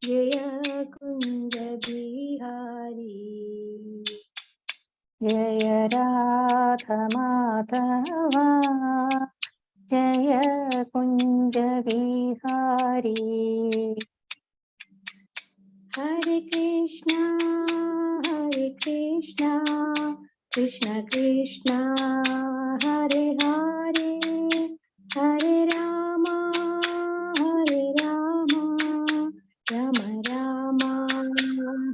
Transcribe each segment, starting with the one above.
Jaya Kunja Bihari. Jaya Radha Madhava. Jaya Kunja Bihari. Hare Krishna, Krishna Krishna, Hare Hare, Hare Rama, Rama Rama,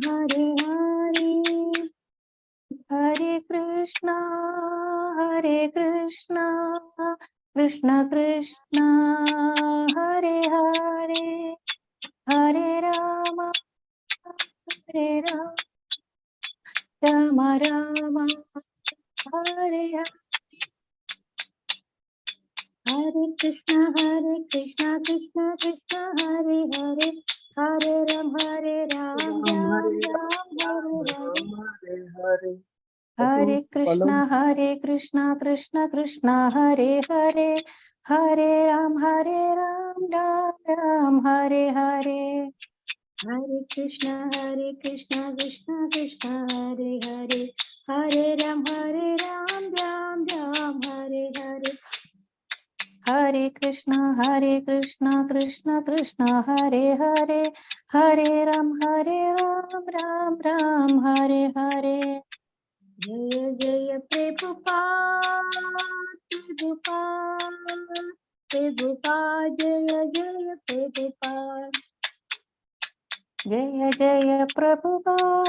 Hare Hare. Hare Krishna, Krishna Krishna, Hare Hare, Hare Rama, Rama Rama, Hare Hare. Hare Krishna, Krishna Krishna, Hare Hare, Hare Ram, Ram Ram, Hare. Hare Krishna, Krishna Krishna, Hare Hare, Hare Ram, Ram Ram, Hare Hare. Hare Krishna, Krishna Krishna, Hare Hare, Hare Ram, Ram Ram, Hare Hare. Hare Krishna, Krishna Krishna, Hare Hare, Hare Ram, Ram Ram, Hare Hare. Jaya Jaya Prabhupada, Jaya Jaya Prabhupada. Jaya Jaya Prabhupada,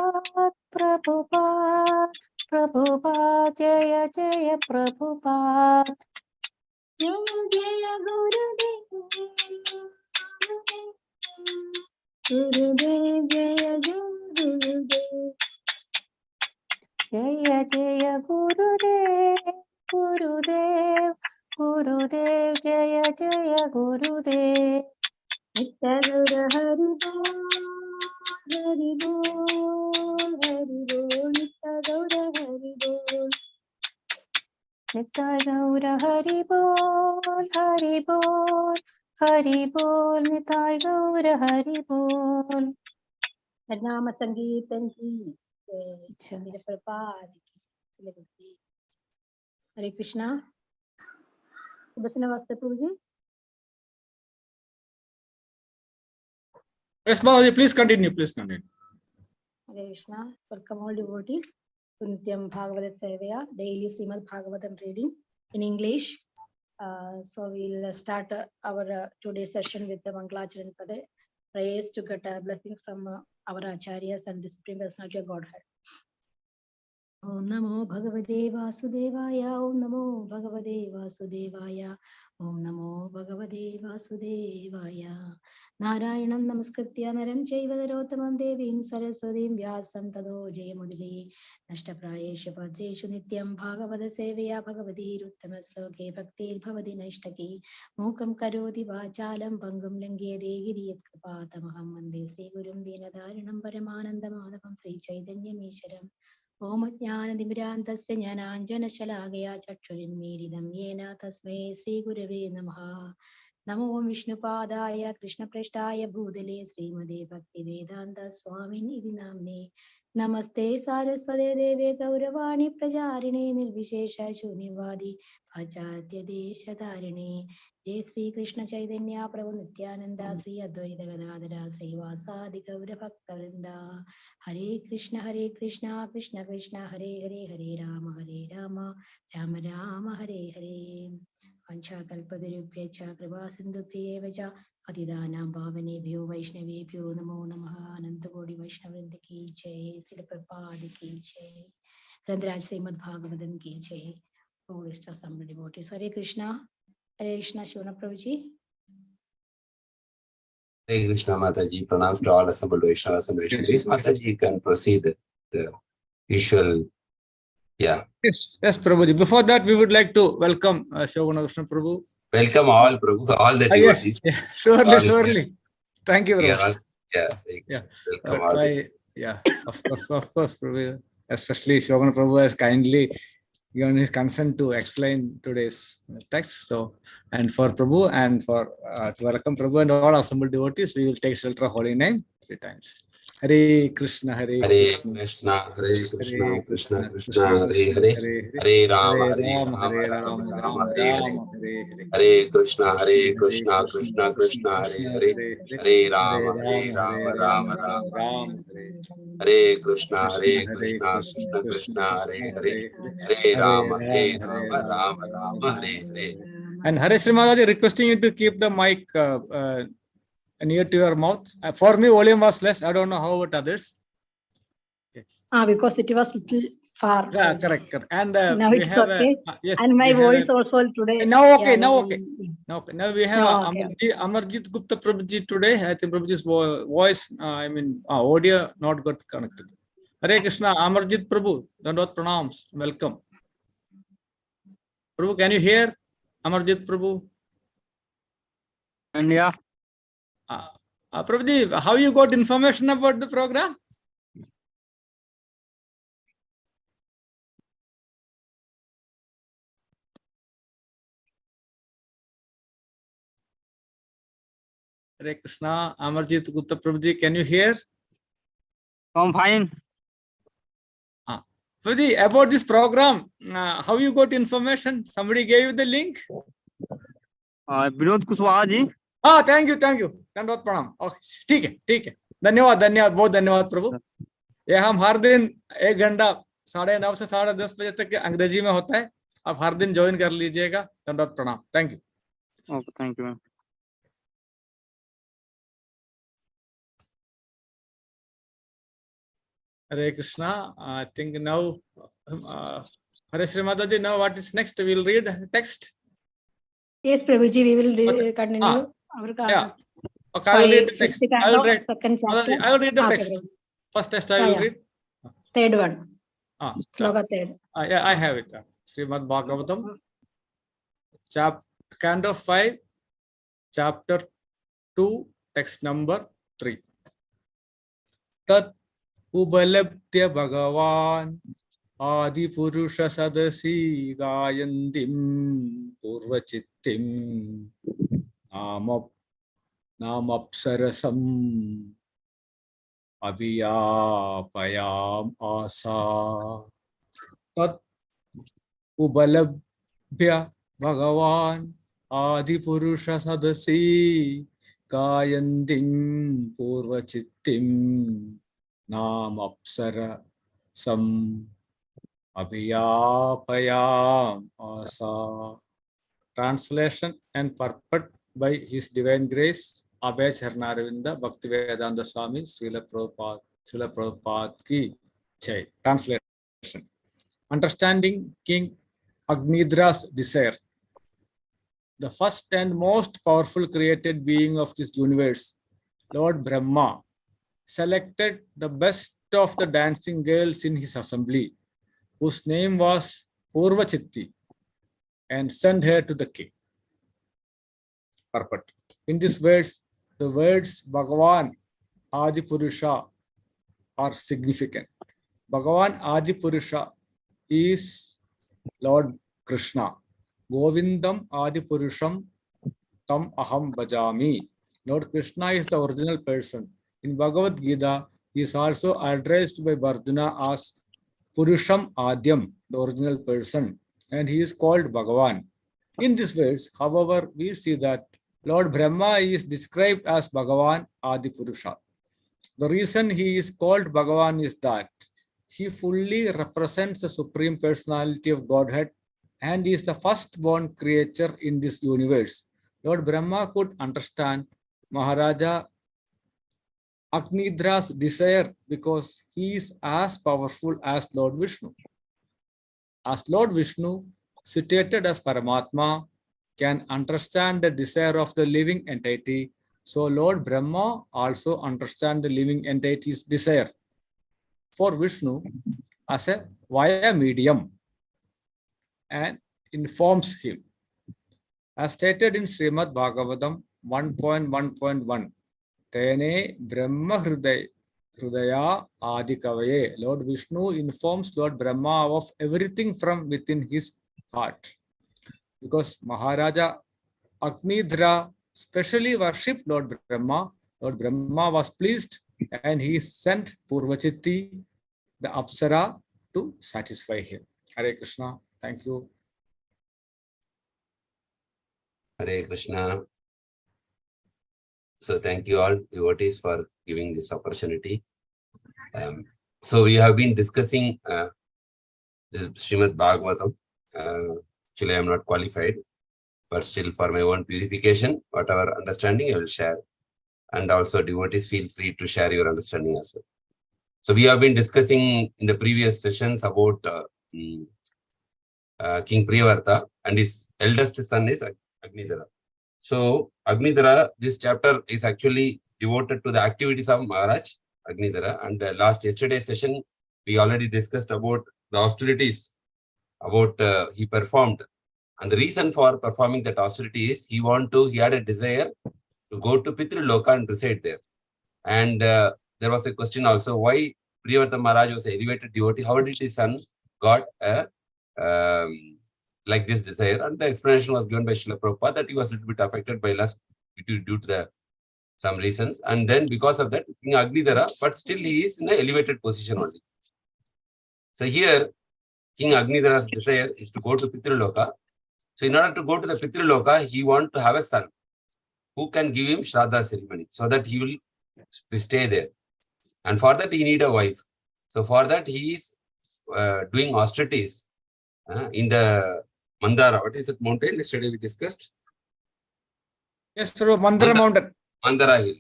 Jaya Jaya Prabhupada. Jaya Jaya Gurudev, Jaya Jaya Gurudev. Jaya Jaya Gurudev, Jaya Jaya Gurudev. Nitya Gaura Hari Bol, Nitya Gaura Hari Bol. Nitya Gaura Hari Bol, Nitya Gaura Hari Bol. Nama Sangeetam Ji, Hare Krishna. Yes, Bhagavatam, please continue. Hare Krishna. Welcome all devotees to Nityam Bhagavata Sevaya, daily Srimad Bhagavatam reading in English. So we'll start our today's session with the Mangalacharan Pada, prayers to get a blessing from our acharyas and the Supreme Personality of Godhead. Om Namo Bhagavate Vasudevaya, Om Namo Bhagavate Vasudevaya, Om Namo Bhagavate Vasudevaya. Narayanam Namaskritya Naram Chaiva Narottamam Devim Saraswatim Vyasam Tado Jayamudri Nashtaprayesha Padreshu Nityam Bhagavata Sevaya Bhagavati Ruttamasloke Bhaktir Bhavati Nashtaki Mukam Karoti Vachalam Bangam Lange Degiri Kripatamaham Mande Sri Gurum Dinadaranam Paramananda Madhavam Sri Chaitanya Misharam Om Jnanadimirantasya Jnananjanashalakaya Chakshurinmeridam Yena Tasmai Sri Gurave Namaha. Namo Vishnupadaya Krishna Prashtaya Bhudale Srimade Bhaktivedanta Swamini Namne. Namaste Saraswate Deve Gauravani Prajarine Nirvishesha Shunivadi Pachatya Deshatarine. Jai Sri Krishna Chaitanya Prabhu Nityananda Sri Advaita Gadadara Sri Vasadi Gaura Bhaktarinda. Hare Krishna, Krishna Krishna, Hare Hare, Hare Rama, Rama Rama, Hare Hare. Vancha kalpadarubhyacha kripa sindhubhyevacha patidanam pavanebhyo vaishnavebhyo namo namaha. Anantagodi Vaishnavrinda ki jai, Srila Prabhupada ki jai, Grantaraj Srimad Bhagavatam ki jai. Oh, rest of some devotees. Hare Krishna, Shivana Prabhuji. Hare Krishna Mataji, pranams to all assembled Vaishnavas and Vaishnavis. Mataji, you can proceed the usual. Yeah. Yes, Prabhuji. Before that, we would like to welcome Shobhana Krishna Prabhu. Welcome all, Prabhu, all the devotees. Yeah, surely. Thank you, Prabhu. Welcome all. Of course, Prabhu. Especially Shobhana Prabhu has kindly given his consent to explain today's text. So, and for Prabhu and for to welcome Prabhu and all assembled devotees, we will take shelter of holy name 3 times. Hare Krishna, Hare Hare Krishna, Krishna, Hare Krishna, Hare Krishna Krishna, Krishna, Krishna Hare Krishna, Hare, Hare Hare, Hare Rama, Hare Hare Rama, Rama, Hare Rama Rama, Rama, Rama Hare Hare. Rama, Hare Hare. Hare Krishna, Hare Hare Krishna, Krishna, Krishna Krishna Krishna, Hare Krishna, Hare, Hare Hare, Hare Hare Rama, Hare Rama, Rama, Hare Rama Rama, Rama, Rama Hare Rama, Hare. Hare Hare Krishna, Krishna, Hare Hare Krishna, Krishna, Krishna Krishna Krishna, Krishna, Hare Hare, Hare Hare Hare Rama, Hare Rama, Hare Rama, Rama, Rama Rama Rama, Hare Rama, Hare. Hare. And Hare Srimad, requesting you to keep the mic near to your mouth. For me, volume was less. I don't know how about others. Because it was little far. Yeah, correct. And Now we it's have okay. yes, And my we have voice also today. now okay, yeah, now okay. Now we have No, okay. Amarjit Gupta Prabhuji today. I think Prabhuji's voice, audio not got connected. Hare Krishna, Amarjit Prabhu, Dandot pranams, welcome. Prabhu, can you hear Amarjit Prabhu? And yeah, Prabhuji, how you got information about the program? Hare Krishna, Amarjit Gupta Prabhuji, can you hear? I'm fine. Prabhuji, about this program, how you got information? Somebody gave you the link? Vinod Kushwaha ji. Thank you दंडवत प्रणाम. ठीक है धन्यवाद बहुत धन्यवाद प्रभु. ये हम हर दिन 1 घंटा 9:30 से 10:30 बजे तक अंग्रेजी में होता है. आप हर दिन ज्वाइन कर लीजिएगा. दंडवत प्रणाम. Thank you. Okay, thank you ma'am. Hare Krishna. I think now Hare Srimad ji, now what is next? We will read text. Yes, Prabhuji, we will Okay. continue. Yeah. Okay, I will read the text. I will read. Second chapter. I will read the Okay, text. Prabhuji. First text I will read. Third one. Sloka 3rd. Yeah, I have it. Srimad Bhagavatam, Canto 5, Chapter 2, text number 3. Tat Ubalabdya Bhagavan Adi Purusha Sadasi Gayandim Purvachittim Namapsarasam Aviyapayam Asa. Tat Ubalabhya Bhagavan Adi Purusha Sadasi Gayandim Purvachittim Namapsara Sam Abhiyapayam Asa. Translation and purport by His Divine Grace Abhay Charnaravinda Bhaktivedanta Swami Srila Prabhupada Ki Jai. Translation. Understanding King Agnidra's desire. The first and most powerful created being of this universe, Lord Brahma, selected the best of the dancing girls in his assembly, whose name was Purvachitti, and sent her to the king. Purport. In this verse, the words Bhagavan Adi Purusha are significant. Bhagavan Adi Purusha is Lord Krishna. Govindam Adi Purusham Tam Aham Bhajami. Lord Krishna is the original person. In Bhagavad Gita, he is also addressed by Barduna as Purusham Adyam, the original person, and he is called Bhagavan. In this verse, however, we see that Lord Brahma is described as Bhagavan Adi Purusha. The reason he is called Bhagavan is that he fully represents the Supreme Personality of Godhead and is the firstborn creature in this universe. Lord Brahma could understand Maharaja Agnidra's desire because he is as powerful as Lord Vishnu. As Lord Vishnu, situated as Paramatma, can understand the desire of the living entity, so Lord Brahma also understands the living entity's desire for Vishnu as a via medium and informs him. As stated in Srimad Bhagavatam 1.1.1, Tene Brahma Hridaya Adikavaye. Lord Vishnu informs Lord Brahma of everything from within his heart. Because Maharaja Agnidhra specially worshipped Lord Brahma, Lord Brahma was pleased and he sent Purvachiti, the Apsara, to satisfy him. Hare Krishna. Thank you. Hare Krishna. So thank you all devotees for giving this opportunity. So we have been discussing the Srimad Bhagavatam. Actually, I am not qualified, but still for my own purification, whatever understanding I will share. And also devotees feel free to share your understanding as well. So we have been discussing in the previous sessions about King Priyavarta and his eldest son is Agnidhara. So Agnidhara, this chapter is actually devoted to the activities of Maharaj Agnidhara. And yesterday's session, we already discussed about the austerities about he performed. And the reason for performing that austerity is he had a desire to go to Pitru Loka and reside there. And there was a question also, why Priyavarta Maharaj was an elevated devotee, how did his son got like this desire? And the explanation was given by Srila Prabhupada that he was a little bit affected by lust due to some reasons. And then because of that, King Agnidhara, but still he is in an elevated position only. So here, King Agnidhara's desire is to go to Pitru Loka. So in order to go to the Pitru Loka, he wants to have a son who can give him Shraddha ceremony so that he will stay there. And for that, he need a wife. So for that, he is doing austerities in the Mandara. What is that mountain? Yesterday we discussed. Yes, sir. Mandara Mountain. Mandara Hill.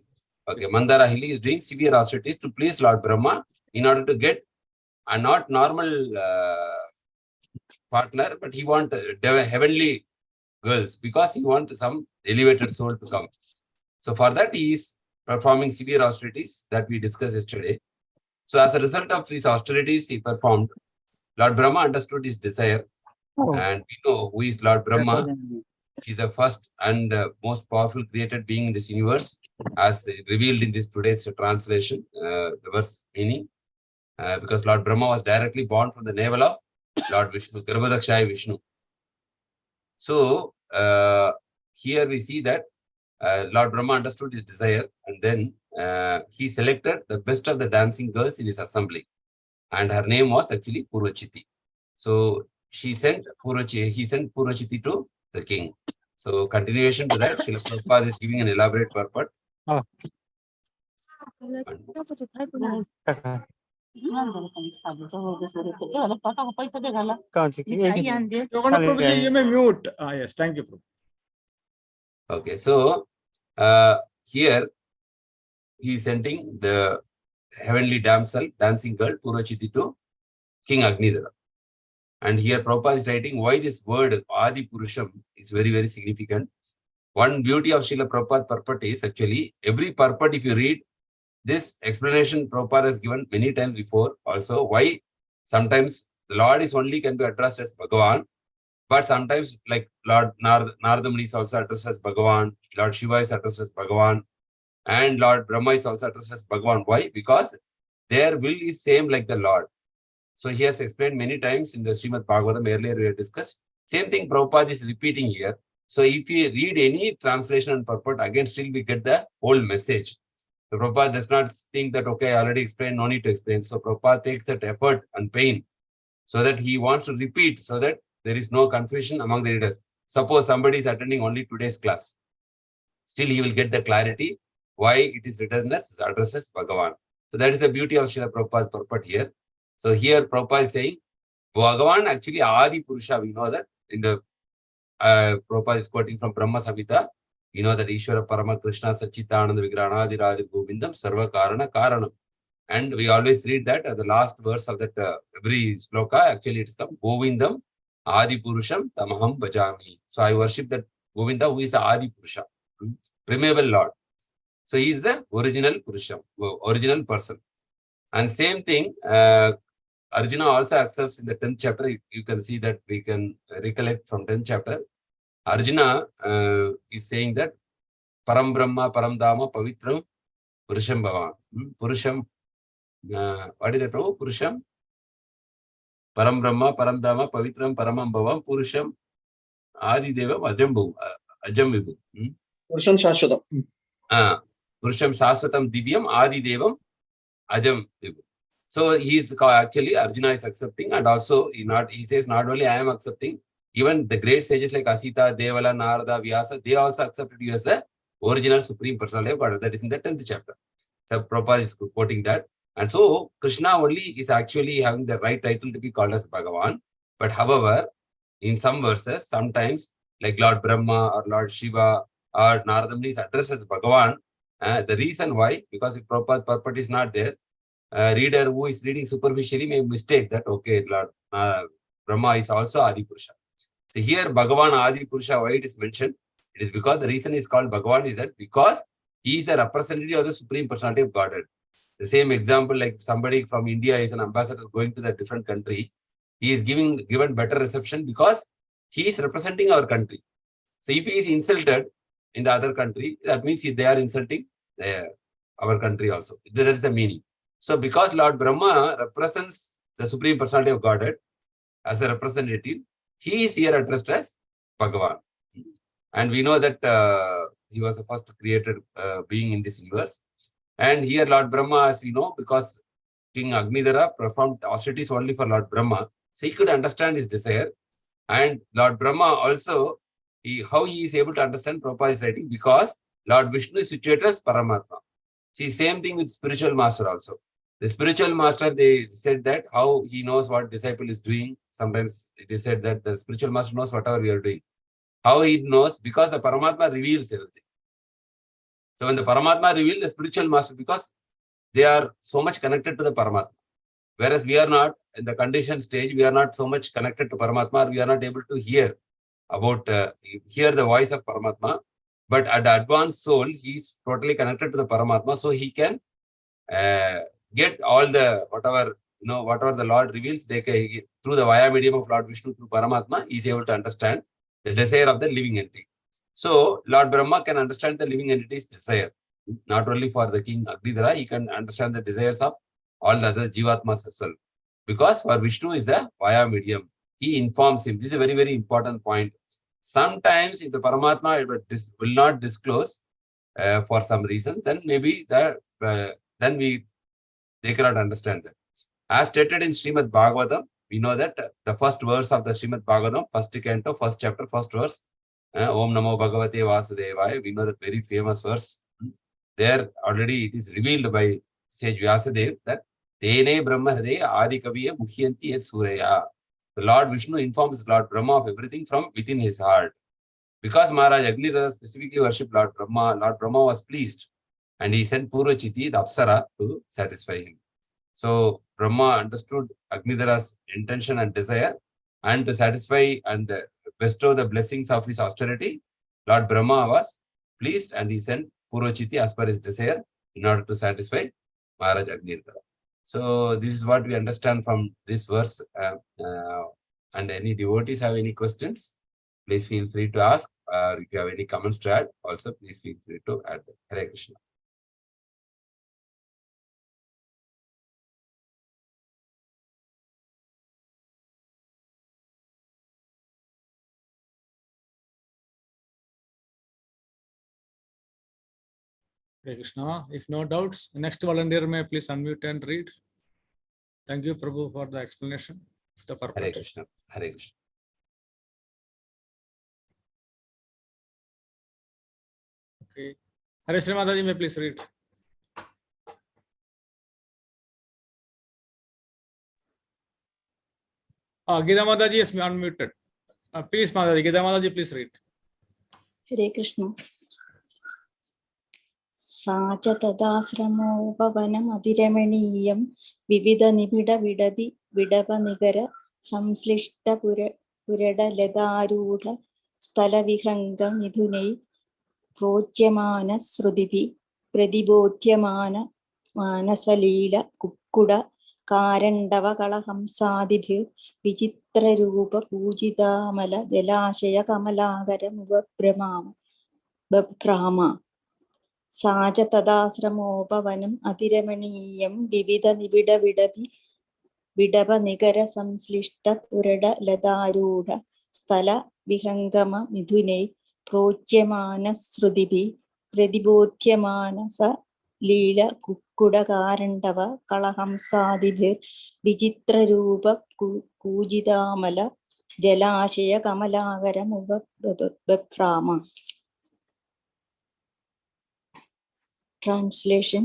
Okay, Mandara Hill is doing severe austerities to please Lord Brahma in order to get a not normal partner, but he wants heavenly girls because he wants some elevated soul to come. So for that, he is performing severe austerities that we discussed yesterday. So as a result of these austerities he performed, Lord Brahma understood his desire. And we know who is Lord Brahma. He is the first and most powerful created being in this universe, as revealed in this today's translation, the verse meaning. Because Lord Brahma was directly born from the navel of Lord Vishnu, Garbhodakshaya Vishnu. So here we see that Lord Brahma understood his desire, and then he selected the best of the dancing girls in his assembly, and her name was actually Purvachiti. So he sent Purvachiti to the king. So continuation to that, Srila Prabhupada is giving an elaborate purport. You may mute. Yes, thank you, Prabhu. Okay, so here he is sending the heavenly damsel, dancing girl, Purvachiti to King Agnidhara. And here Prabhupada is writing why this word Adi Purusham is very, very significant. One beauty of Srila Prabhupada purport is actually every purport, if you read, this explanation Prabhupada has given many times before also, why sometimes the Lord is only can be addressed as Bhagavan, but sometimes like Lord Narada Muni is also addressed as Bhagavan, Lord Shiva is addressed as Bhagavan, and Lord Brahma is also addressed as Bhagavan. Why? Because their will is same like the Lord. So he has explained many times in the Srimad Bhagavatam, earlier we have discussed. Same thing Prabhupada is repeating here. So if you read any translation and purport, again still we get the whole message. So Prabhupada does not think that, okay, I already explained, no need to explain. So Prabhupada takes that effort and pain so that he wants to repeat so that there is no confusion among the readers. Suppose somebody is attending only today's class. Still he will get the clarity why it is written as addresses Bhagavan. So that is the beauty of Srila Prabhupada's purport here. So here Prabhupada is saying, Bhagavan actually Adi Purusha. We know that in the Prabhupada is quoting from Brahma Samhita. You know that Ishvara Parama Krishna Sachitananda Vigranadi Radhi Govindam Sarva Karana Karanam. And we always read that at the last verse of that every sloka, actually it's come Govindam Adi Purusham Tamaham Bhajami. So I worship that Govinda who is the Adi Purusha, primeval Lord. So he is the original Purusha, original person. And same thing, Arjuna also accepts in the 10th chapter. You can see that we can recollect from 10th chapter. Arjuna is saying that Param Brahma, Param Dhamma, Pavitram, Purusham Bhavan. Purusham What is that, Prabhu? Purusham? Param Brahma, Param Dhamma, Pavitram, Paramam Bhavam, Purusham, Adi Devam, Ajam Vibhu. Purusham Shashwatam. Purusham Shashwatam Divyam, Adi Devam, Ajam Vibhu. So actually Arjuna is accepting, and also he says not only I am accepting, even the great sages like Asita, Devala, Narada, Vyasa, they also accepted you as the original Supreme Personality of God. That is in the 10th chapter. So Prabhupada is quoting that. And so Krishna only is actually having the right title to be called as Bhagavan. But however, in some verses, sometimes like Lord Brahma or Lord Shiva or Narada is addressed as Bhagavan. The reason why, because if Prabhupada purport is not there, reader who is reading superficially may mistake that, okay, Lord Brahma is also Adi Purusha. So here Bhagavan Adi Purusha, why it is mentioned? It is because the reason is called Bhagavan is that because he is a representative of the Supreme Personality of Godhead. The same example, like somebody from India is an ambassador going to the different country, he is given better reception because he is representing our country. So if he is insulted in the other country, that means they are insulting our country also. That is the meaning. So because Lord Brahma represents the Supreme Personality of Godhead as a representative, he is here addressed as Bhagavan. And we know that he was the first created being in this universe. And here Lord Brahma, as we know, because King Agnidhara performed austerities only for Lord Brahma, so he could understand his desire. And Lord Brahma also, how he is able to understand Prabhupada is writing, because Lord Vishnu is situated as Paramatma. See, same thing with spiritual master also. The spiritual master, they said that how he knows what disciple is doing. Sometimes it is said that the spiritual master knows whatever we are doing. How he knows? Because the Paramatma reveals everything. So when the Paramatma reveals, the spiritual master, because they are so much connected to the Paramatma. Whereas we are not, in the conditioned stage, we are not so much connected to Paramatma, we are not able to hear the voice of Paramatma. But at the advanced soul, he is totally connected to the Paramatma, so he can get all the, whatever the Lord reveals, through the via medium of Lord Vishnu, through Paramatma, he is able to understand the desire of the living entity. So Lord Brahma can understand the living entity's desire. Not only for the king Agnidhara, he can understand the desires of all the other Jivatmas as well. Because for Vishnu is the via medium. He informs him. This is a very, very important point. Sometimes if the Paramatma will not disclose for some reason, then maybe they cannot understand that. As stated in Srimad Bhagavatam, we know that the first verse of the Srimad Bhagavatam, first canto, first chapter, first verse, Om Namo Bhagavate Vasudevaya, we know that very famous verse. There already it is revealed by sage Vyasadeva that Tene Brahma Hridaya Adi Kaviya Mukhyanti Et Suraya. The Lord Vishnu informs Lord Brahma of everything from within his heart. Because Maharaj Agnidhara specifically worshipped Lord Brahma was pleased, and he sent Purvachiti, the Apsara, to satisfy him. So Brahma understood Agnidhara's intention and desire, and to satisfy and bestow the blessings of his austerity, Lord Brahma was pleased, and he sent Purvachiti as per his desire in order to satisfy Maharaj Agnidhara. So this is what we understand from this verse. And any devotees have any questions, please feel free to ask. If you have any comments to add, also please feel free to add them. Hare Krishna. Hare Krishna. If no doubts, next volunteer may please unmute and read. Thank you, Prabhu, for the explanation of the purpose. Hare Krishna. Hare Krishna. Okay. Hare Sri Mataji, may please read. Gita Mataji is unmuted. Please, Mataji. Gita Mataji, please read. Hare Krishna. Sacha tadasramo pavanam adiramaniyam vividha nibida vidava nigara samslishta purada ladaruda sthala vihanga midhunai projyamana srudibhi pradibodhyamana manasalila kukkuda karandava kalahamsadibhir vichitra rupa pujidamala jalashaya kamalagara mubhabrama. സാച തദാശ്രമോപവനം അതിരമണീയം വിവിധ നിബിഡ വിടവ നികര സംശ്ലിഷ്ട പുരട ലതാരൂഢ സ്ഥല വിഹംഗമ മിഥുനൈ പ്രോച്യമാന ശ്രുതിഭി പ്രതിബോധ്യമാന സ Leela കുക്കുടകാരണ്ഡവ കളഹംസാദിഭിർ വിചിത്രരൂപ കൂജിതാമല ജലാശയ കമലാകരമുപഭ്രാമ. Translation.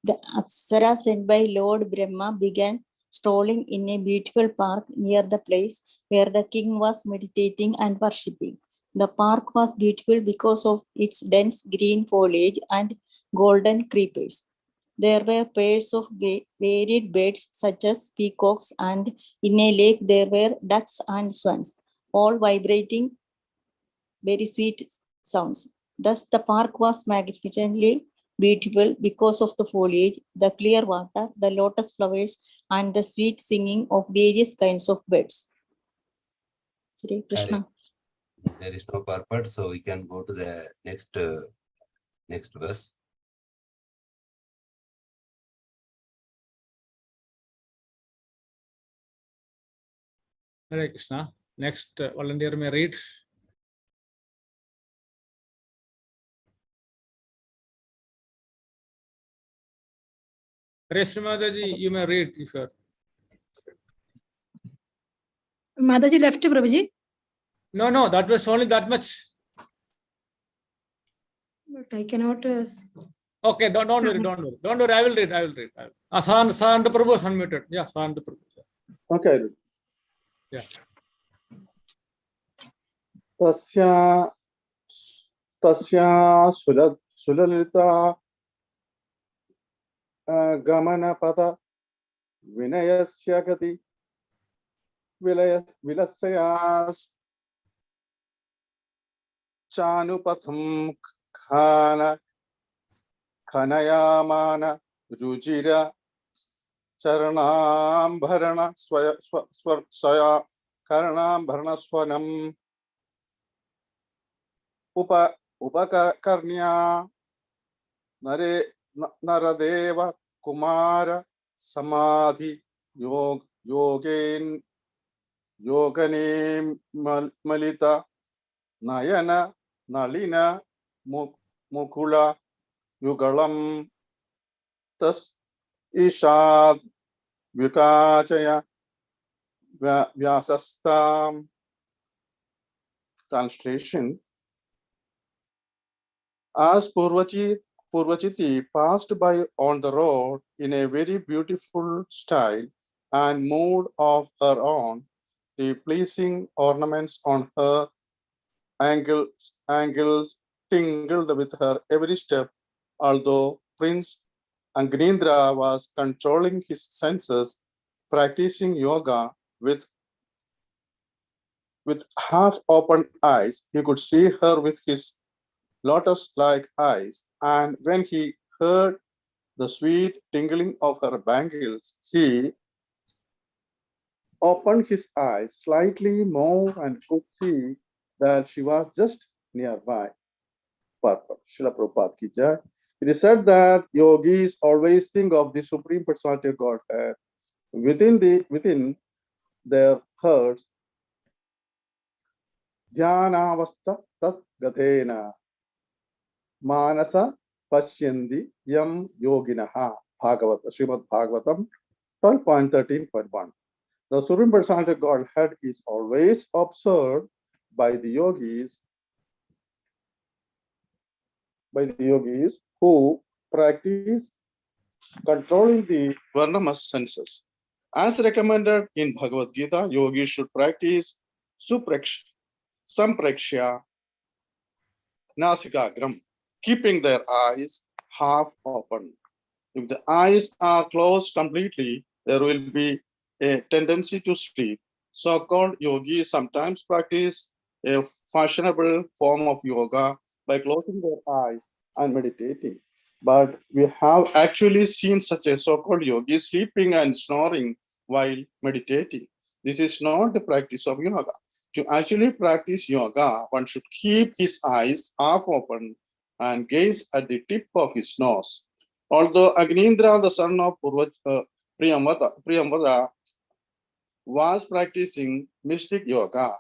The Apsara sent by Lord Brahma began strolling in a beautiful park near the place where the king was meditating and worshipping. The park was beautiful because of its dense green foliage and golden creepers. There were pairs of varied birds such as peacocks, and in a lake there were ducks and swans, all vibrating very sweet sounds. Thus the park was magnificently beautiful because of the foliage, the clear water, the lotus flowers, and the sweet singing of various kinds of birds. Hare Krishna. There is no purport, so we can go to the next verse. Hare Krishna. Next volunteer may read. Hare Srimadaji, you may read if you are. Mataji left, Prabhuji. No, that was only that much. But I cannot. Okay, don't worry. I will read. Saranda Prabhu is unmuted. Yeah, Saranda Prabhu. Okay. Yeah. Tasya sulalita gamana pada vinayasya gati vilasayas chanupatham khanayamana rujira charanambharana swaya karanambharana swanam upakarnya naradeva kumara samadhi yogane malita nayana nalina mukula yugalam tas ishad vikachaya vyasastam. Translation. As Purvachiti passed by on the road in a very beautiful style and mood of her own, the pleasing ornaments on her ankles tingled with her every step, although Prince Agnindrara was controlling his senses, practicing yoga with half-open eyes. He could see her with his lotus-like eyes, and when he heard the sweet tingling of her bangles, he opened his eyes slightly more and could see that she was just nearby. Purport. Srila Prabhupada ki jai. It is said that yogis always think of the Supreme Personality of Godhead within their hearts. Dhyanavastha tat gathena manasa pashyandi yam yoginaha. Bhagavata, Srimad Bhagavatam 12.13.1. The Supreme Personality of Godhead is always observed by the yogis who practice controlling the varnamas senses. As recommended in Bhagavad Gita, yogis should practice samprakshya nasikagram, keeping their eyes half open. If the eyes are closed completely, there will be a tendency to sleep. So-called yogis sometimes practice a fashionable form of yoga by closing their eyes and meditating. But we have actually seen such a so-called yogi sleeping and snoring while meditating. This is not the practice of yoga. To actually practice yoga, one should keep his eyes half open and gazed at the tip of his nose. Although Agnindra, the son of Priyamvada, was practicing mystic yoga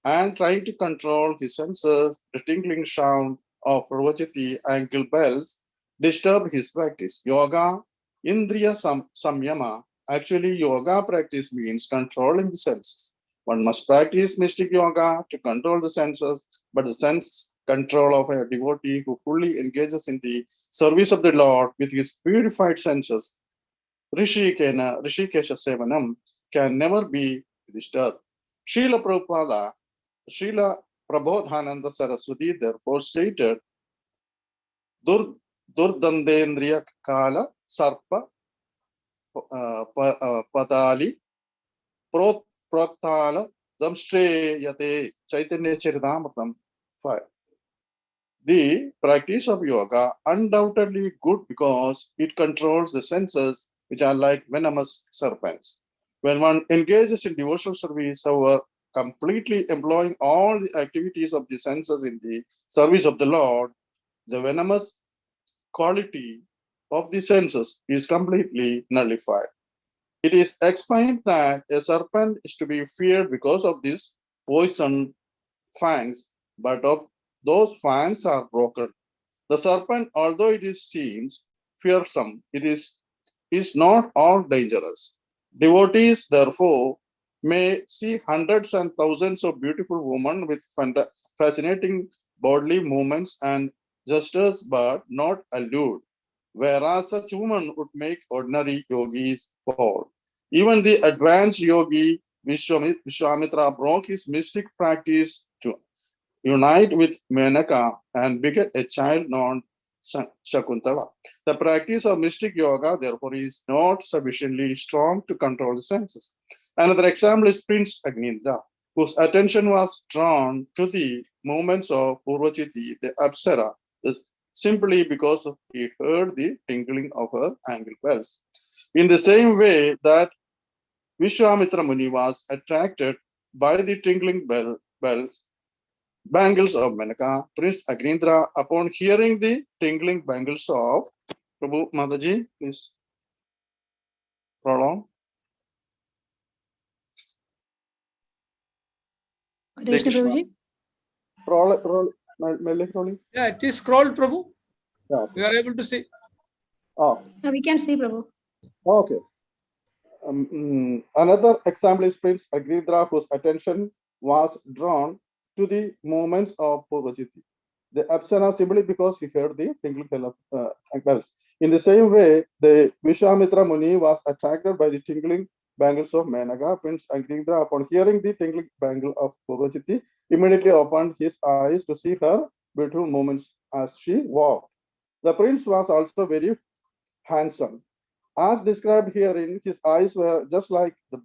and trying to control his senses, the tinkling sound of Parvachati ankle bells disturbed his practice. Yoga, Indriya Samyama. Actually, yoga practice means controlling the senses. One must practice mystic yoga to control the senses, but the sense control of a devotee who fully engages in the service of the Lord with his purified senses, Rishikesha Sevanam, can never be disturbed. Srila Prabodhananda Saraswati therefore stated, Durdandendriya Kala Sarpa Patali Proktala Damstreyate Chaitanya Charitamrtam 5. The practice of yoga undoubtedly good because it controls the senses, which are like venomous serpents. When one engages in devotional service, however, completely employing all the activities of the senses in the service of the Lord, the venomous quality of the senses is completely nullified. It is explained that a serpent is to be feared because of this poison fangs, but of those fangs are broken. The serpent, although it seems fearsome, it is not all dangerous. Devotees, therefore, may see hundreds and thousands of beautiful women with fascinating bodily movements and gestures, but not allured, whereas such women would make ordinary yogis fall. Even the advanced yogi Vishwamitra broke his mystic practice to unite with Menaka and beget a child named Shakuntala. The practice of mystic yoga, therefore, is not sufficiently strong to control the senses. Another example is Prince Agnindra, whose attention was drawn to the movements of Purvachiti, the Apsara, simply because he heard the tinkling of her ankle bells. In the same way that Vishwamitra Muni was attracted by the tinkling bangles of Menaka, Prince Agnindra, upon hearing the tinkling bangles of Prabhu Mataji, please prolong. Hare Krishna, Prabhuji. Yeah, it is scrolled, Prabhu. Yeah. We are able to see. Oh, Yeah, we can see, Prabhu. okay. Another example is Prince Agnindra, whose attention was drawn to the movements of Purvachiti, the Apsara, simply because he heard the tinkling bells. In the same way, the Vishwamitra Muni was attracted by the tinkling bangles of Menaka. Prince Agnindra, upon hearing the tinkling bangle of Purvachiti, immediately opened his eyes to see her beautiful movements as she walked. The prince was also very handsome. As described herein, his eyes were just like the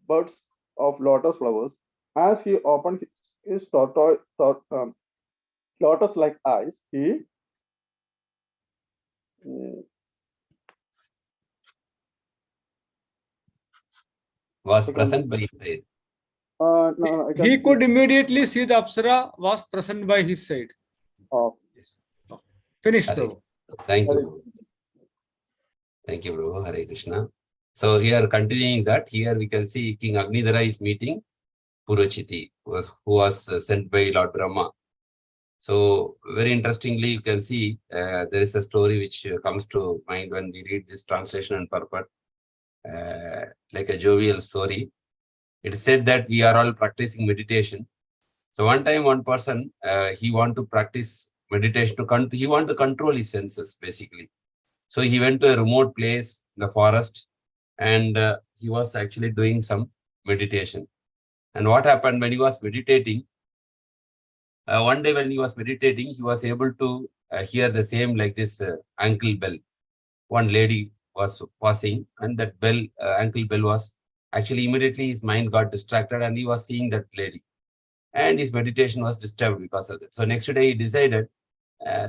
buds of lotus flowers. As he opened his lotus-like eyes, he Was present by his side. no, He could immediately see the Apsara was present by his side. Oh. Yes. Finish, Prabhu. Thank you, Prabhu. Thank you, Prabhu. Hare Krishna. So here, continuing that, here we can see King Agnidhara is meeting Purvachiti, who was sent by Lord Brahma. So very interestingly, you can see there is a story which comes to mind when we read this translation and purport, like a jovial story. It is said that we are all practicing meditation. So one time, one person, he want to practice meditation he want to control his senses, basically. So he went to a remote place in the forest, and he was actually doing some meditation. And what happened when he was meditating? One day when he was meditating, he was able to hear the same like this ankle bell. One lady was passing, and that bell, ankle bell was actually immediately his mind got distracted, and he was seeing that lady. And his meditation was disturbed because of that. So next day he decided,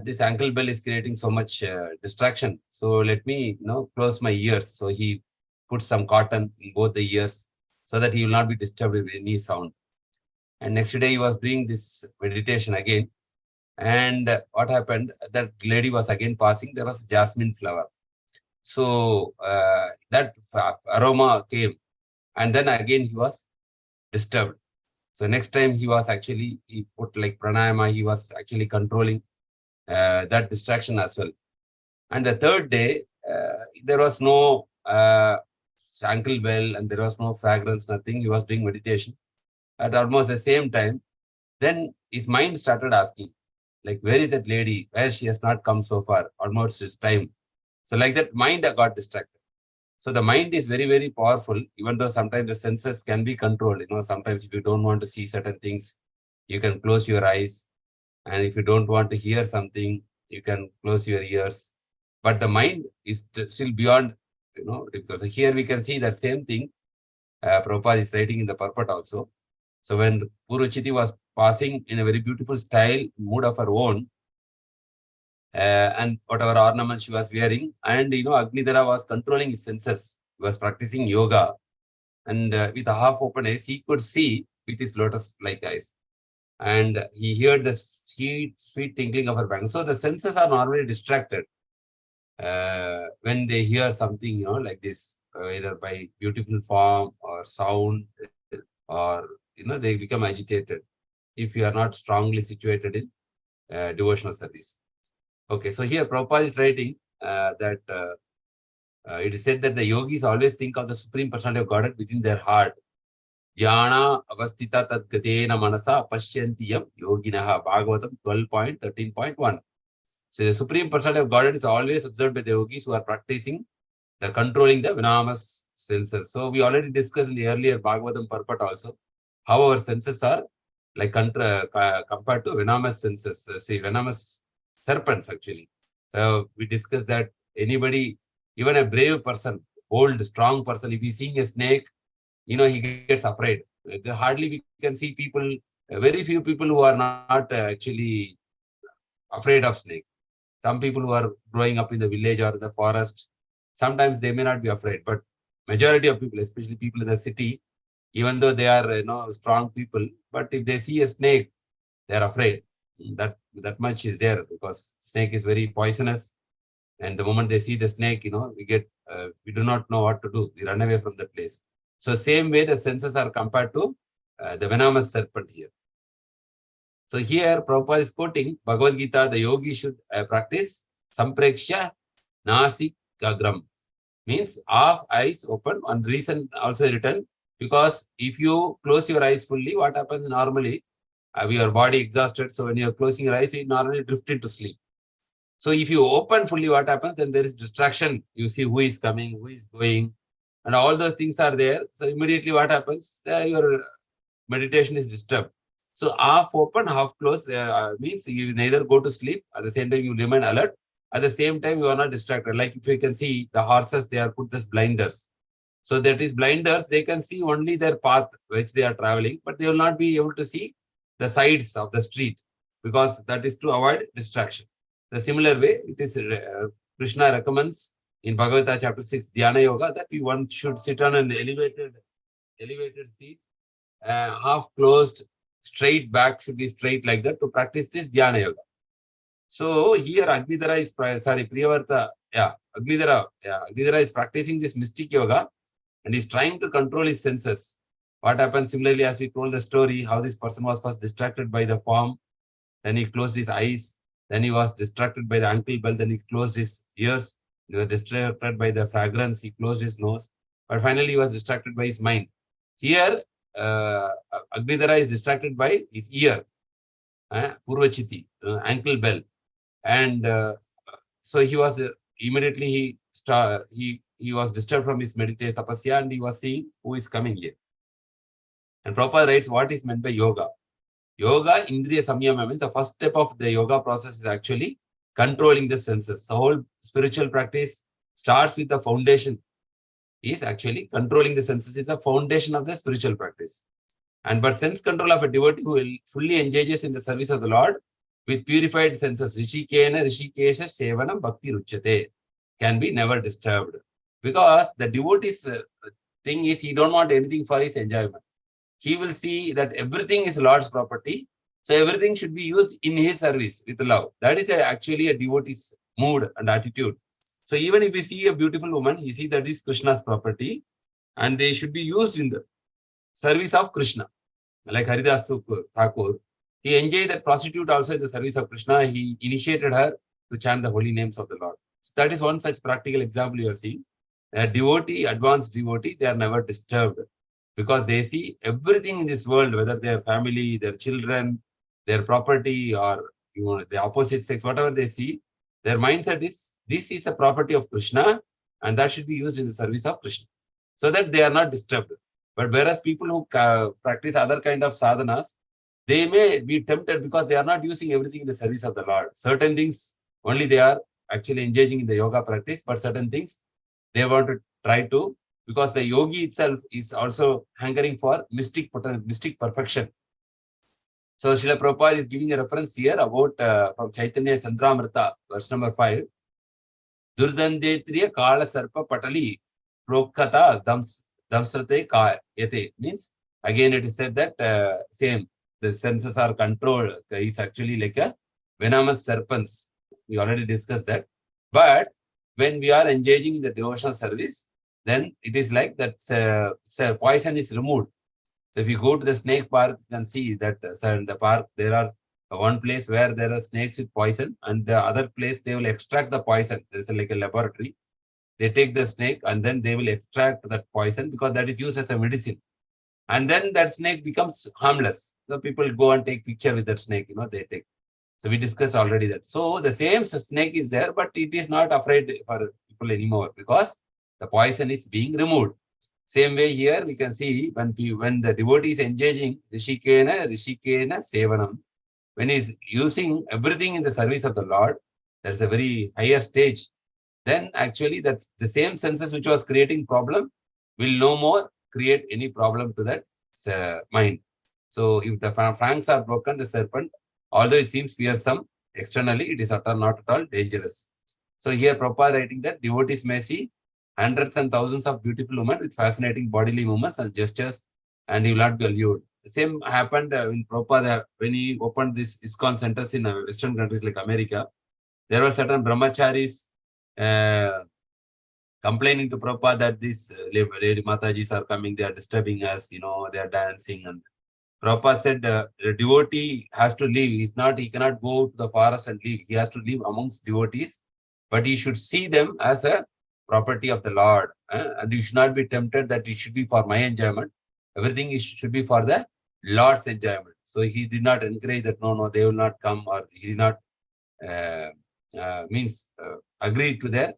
this ankle bell is creating so much distraction. So let me close my ears. So he put some cotton in both the ears so that he will not be disturbed with any sound. And next day he was doing this meditation again. And what happened? That lady was again passing. There was jasmine flower. So that aroma came, and then again he was disturbed. So next time he put like pranayama. He was actually controlling that distraction as well. And the third day, there was no ankle bell and there was no fragrance, nothing. He was doing meditation. At almost the same time, then his mind started asking, like, where is that lady? Where she has not come so far? Almost it's time. So like that, mind got distracted. So the mind is very, very powerful, even though sometimes the senses can be controlled. Sometimes if you don't want to see certain things, you can close your eyes. And if you don't want to hear something, you can close your ears. But the mind is still beyond, because here we can see that same thing. Prabhupada is writing in the purport also. So when Puruchiti was passing in a very beautiful style, mood of her own, and whatever ornaments she was wearing, and Agnidhara was controlling his senses. He was practicing yoga, and with a half open eyes, he could see with his lotus-like eyes, and he heard the sweet tinkling of her bangles. So the senses are normally distracted when they hear something, like this, either by beautiful form or sound, or they become agitated if you are not strongly situated in devotional service. Okay, so here Prabhupada is writing that it is said that the yogis always think of the Supreme Personality of Godhead within their heart. Jnana avastita tad gatena manasa pashyantiyam yoginaha. Bhagavatam 12.13.1. So the Supreme Personality of Godhead is always observed by the yogis who are practicing the controlling the venomous senses. So we already discussed in the earlier Bhagavatam purport also how our senses are like compared to venomous senses. Venomous serpents actually. So we discussed that anybody, even a brave person, bold, strong person, if he's seeing a snake, he gets afraid. Hardly we can see people, very few people who are not actually afraid of snake. Some people who are growing up in the village or the forest, sometimes they may not be afraid, but majority of people, especially people in the city, even though they are strong people, but if they see a snake, they are afraid. That much is there, because snake is very poisonous, and the moment they see the snake, we do not know what to do. We run away from the place. So same way the senses are compared to the venomous serpent here. So here Prabhupada is quoting Bhagavad Gita, the yogi should practice Samprekshya Nasikagram, means half eyes open. One reason also written, because if you close your eyes fully, what happens normally, your body exhausted. So when you are closing your eyes, you normally drift into sleep. So if you open fully, what happens? Then there is distraction. You see who is coming, who is going, and all those things are there. So immediately what happens? Your meditation is disturbed. So half open, half closed means you neither go to sleep, at the same time you remain alert. At the same time, you are not distracted. Like if you can see the horses, they are put as blinders. So that is blinders, they can see only their path which they are traveling, but they will not be able to see the sides of the street, because that is to avoid distraction. The similar way, it is Krishna recommends in Bhagavata chapter 6, Dhyana Yoga, that one should sit on an elevated seat, half closed, straight back should be straight like that to practice this Dhyana Yoga. So here Agnidhara is, Priyavarta, Agnidhara is practicing this mystic yoga and is trying to control his senses. What happened similarly, as we told the story, how this person was first distracted by the form, then he closed his eyes, then he was distracted by the ankle bell, then he closed his ears, he was distracted by the fragrance, he closed his nose, but finally he was distracted by his mind. Here, Agnidhara is distracted by his ear, Purvachiti, ankle bell, and so he was immediately he was disturbed from his meditation tapasya, and he was seeing who is coming here. And Prabhupada writes what is meant by yoga. Yoga, Indriya Samyama, means the first step of the yoga process is actually controlling the senses. The whole spiritual practice starts with the foundation, is actually controlling the senses is the foundation of the spiritual practice. But sense control of a devotee who will fully engages in the service of the Lord with purified senses, Rishikena, Rishikesha, Sevanam, Bhakti Ruchyate, can be never disturbed. Because the devotee's thing is he don't want anything for his enjoyment. He will see that everything is Lord's property. So everything should be used in his service with love. That is actually a devotee's mood and attitude. So even if we see a beautiful woman, you see that is Krishna's property and they should be used in the service of Krishna. Like Haridas Thakur, he enjoyed that prostitute also in the service of Krishna. He initiated her to chant the holy names of the Lord. So that is one such practical example you are seeing. A devotee, advanced devotee, they are never disturbed because they see everything in this world, whether their family, their children, their property, or the opposite sex, whatever they see, their mindset is this is a property of Krishna and that should be used in the service of Krishna, so that they are not disturbed. But whereas people who practice other kind of sadhanas, they may be tempted because they are not using everything in the service of the Lord. Certain things only they are actually engaging in the yoga practice, but certain things they want to try to, because the yogi itself is also hankering for mystic perfection. So Srila Prabhupada is giving a reference here about from Chaitanya Chandramrita, verse number 5. Durdandetriya Kala Sarpa Patali Prokata Damsrate Ka Yate. Means, again it is said that same, the senses are controlled. It's actually like a venomous serpents. We already discussed that. But when we are engaging in the devotional service, then it is like that poison is removed. So if you go to the snake park, you can see that in the park, there are one place where there are snakes with poison, and the other place they will extract the poison. There's like a laboratory. They take the snake and then they will extract that poison because that is used as a medicine. And then that snake becomes harmless. So people go and take picture with that snake, they take. So we discussed already that. So the same snake is there, but it is not afraid for people anymore because the poison is being removed. Same way here we can see when the devotee is engaging Rishikena Sevanam, when he is using everything in the service of the Lord, that's a very higher stage. Then actually that the same senses which was creating problem will no more create any problem to that mind. So if the fangs are broken, the serpent, although it seems fearsome externally, it is not at all dangerous. So here Prabhupada writing that devotees may see hundreds and thousands of beautiful women with fascinating bodily movements and gestures, and he will not be allured. The same happened in Prabhupada when he opened this ISKCON centers in Western countries like America. There were certain brahmacharis complaining to Prabhupada that these lady Matajis are coming, they are disturbing us, they are dancing. And Prabhupada said the devotee has to live. He cannot go to the forest and live. He has to live amongst devotees, but he should see them as a property of the Lord. And you should not be tempted that it should be for my enjoyment. Everything should be for the Lord's enjoyment. So he did not encourage that, no, they will not come, or he did not agree to their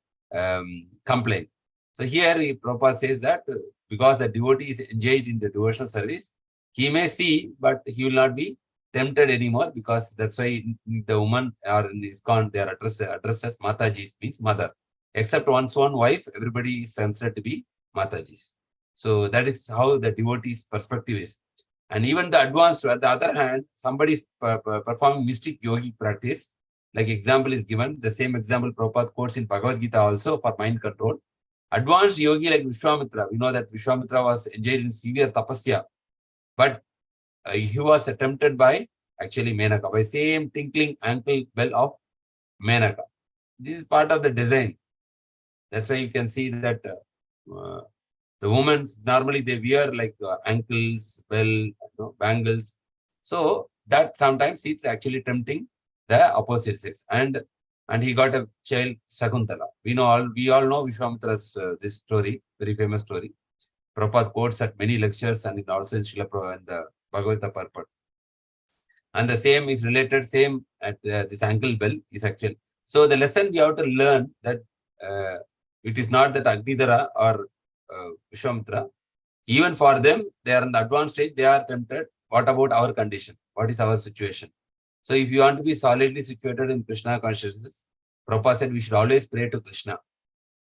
complaint. So here Prabhupada says that because the devotee is engaged in the devotional service, he may see, but he will not be tempted anymore, because that's why the woman or in ISKCON, they are addressed as Matajis, means mother. Except one's own wife, everybody is considered to be Matajis. So that is how the devotee's perspective is. And even the advanced, at the other hand, somebody is performing mystic yogic practice. Like example is given, the same example Prabhupada quotes in Bhagavad Gita also for mind control. Advanced yogi like Vishwamitra, we know that Vishwamitra was engaged in severe tapasya, but he was tempted by actually Menaka, by same tinkling ankle bell of Menaka. This is part of the design. That's why you can see that the women normally they wear like ankles, bell, bangles. So that sometimes it's actually tempting the opposite sex. And he got a child, Sakuntala. We all know Vishwamitra's this story, very famous story. Prabhupada quotes at many lectures and also in Srila Prabhupada and the Bhagavata purport. And the same is related, same at this ankle bell is actually. So the lesson we have to learn that it is not that Agnidhara or Vishwamitra, even for them, they are in the advanced stage, they are tempted. What about our condition? What is our situation? So if you want to be solidly situated in Krishna consciousness, Prabhupada said we should always pray to Krishna.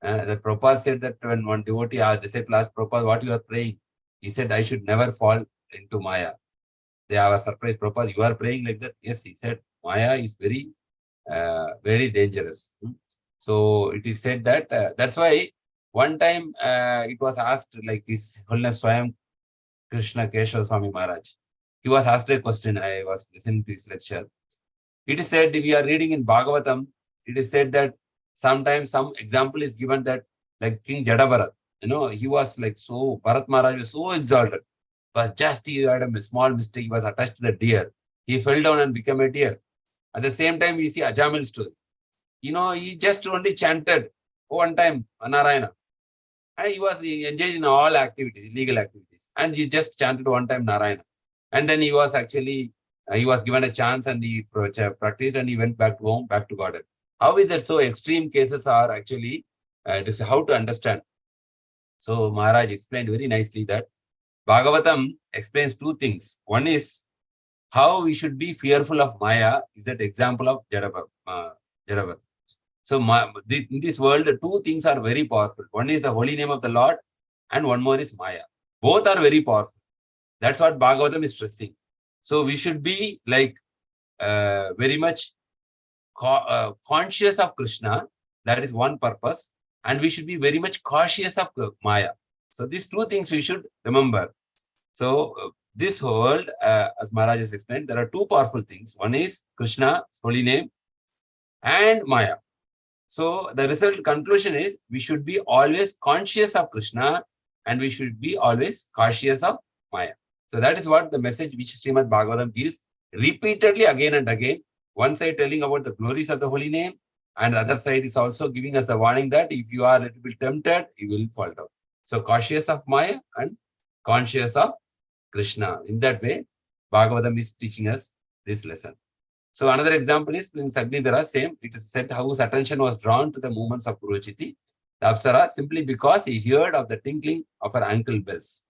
The Prabhupada said that when one devotee, our disciple asked Prabhupada, what you are praying? He said, I should never fall into Maya. They are surprised, Prabhupada, you are praying like that? Yes, he said, Maya is very, very dangerous. So it is said that, that's why one time it was asked, like His Holiness Swayam Krishna Keshav Swami Maharaj. He he was asked a question. I was listening to his lecture. It is said, we are reading in Bhagavatam, it is said that sometimes some example is given that, like King Jadabharat, he was like so, Bharat Maharaj was so exalted, but just he had a small mistake, he was attached to the deer. He fell down and became a deer. At the same time, we see Ajamil story. He just only chanted one time Narayana. And he was engaged in all activities, illegal activities. And he just chanted one time Narayana. And then he was actually, he was given a chance and he practiced and he went back to home, back to God. How is that so? Extreme cases are actually, this is how to understand. So Maharaj explained very nicely that Bhagavatam explains two things. One is how we should be fearful of Maya, is that example of Jadabharat. So in this world, two things are very powerful. One is the holy name of the Lord and one more is Maya. Both are very powerful. That's what Bhagavatam is stressing. So we should be like very much conscious of Krishna. That is one purpose. And we should be very much cautious of Maya. So these two things we should remember. So this world, as Maharaj has explained, there are two powerful things. One is Krishna, holy name, and Maya. So the result conclusion is we should be always conscious of Krishna and we should be always cautious of Maya. So that is what the message which Srimad Bhagavatam gives repeatedly again and again. One side telling about the glories of the holy name and the other side is also giving us a warning that if you are a little bit tempted, you will fall down. So cautious of Maya and conscious of Krishna. In that way, Bhagavatam is teaching us this lesson. So another example is Prince Agnidhara, same. It is said whose attention was drawn to the movements of Purochiti, the Apsara, simply because he heard of the tinkling of her ankle bells.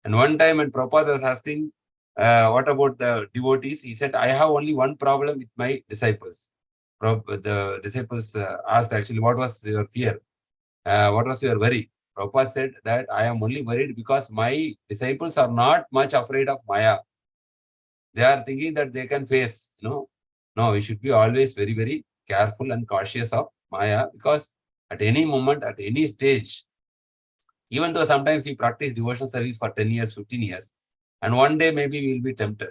And one time when Prabhupada was asking, what about the devotees? He said, I have only one problem with my disciples. The disciples asked actually, what was your fear? What was your worry? Prabhupada said that I am only worried because my disciples are not much afraid of Maya. They are thinking that they can face, No, we should be always very, very careful and cautious of Maya because at any moment, at any stage, even though sometimes we practice devotional service for 10 years, 15 years, and one day maybe we will be tempted.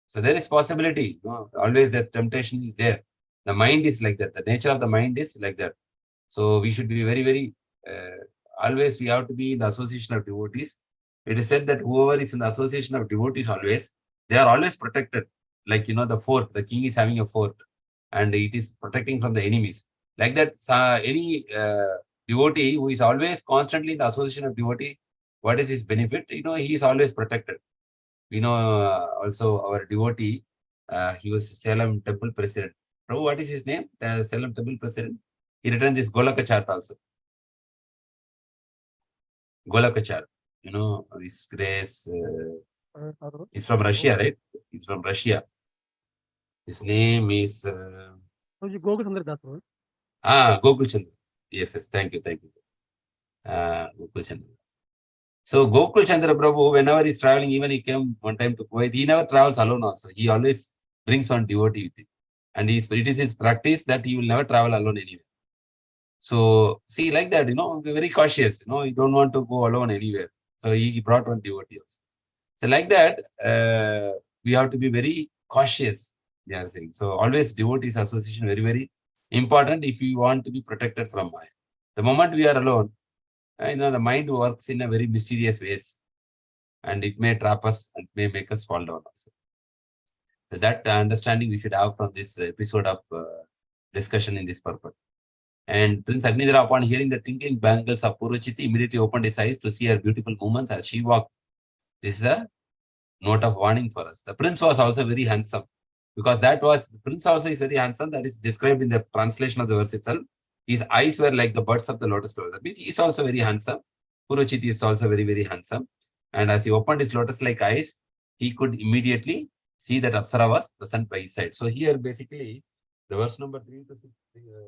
So there is possibility, always that temptation is there. The mind is like that. The nature of the mind is like that. So we should be very, very, always we have to be in the association of devotees. It is said that whoever is in the association of devotees always, they are always protected. Like, the fort, the king is having a fort and it is protecting from the enemies. Like that, any devotee who is always constantly in the association of devotee, what is his benefit? He is always protected. Also our devotee, he was Salem temple president. Prabhu, what is his name? The Salem temple president. He written this Golaka chart also. Golaka chart. His grace is from Russia, right? He's from Russia. His name is Gokul Chandra. Yes, thank you. Gokul Chandra. So Gokul Chandra Prabhu, whenever he's traveling, even he came one time to Kuwait, he never travels alone also. He always brings on devotee with him. And it is his practice that he will never travel alone anywhere. So see, like that, very cautious, you don't want to go alone anywhere. So he brought one devotee also. So like that, we have to be very cautious, they are saying. So always devotees association very, very important if you want to be protected from Maya. The moment we are alone, the mind works in a very mysterious ways and it may trap us and may make us fall down also. So that understanding we should have from this episode of discussion in this purpose. And Prince Agnidhara, upon hearing the tinkling bangles of Purochiti, immediately opened his eyes to see her beautiful movements as she walked. This is a note of warning for us. The prince was also very handsome because the prince also is very handsome. That is described in the translation of the verse itself. His eyes were like the buds of the lotus flower. That means he is also very handsome. Purochiti is also very, very handsome. And as he opened his lotus-like eyes, he could immediately see that Apsara was present by his side. So here basically, the verse number 3 to 6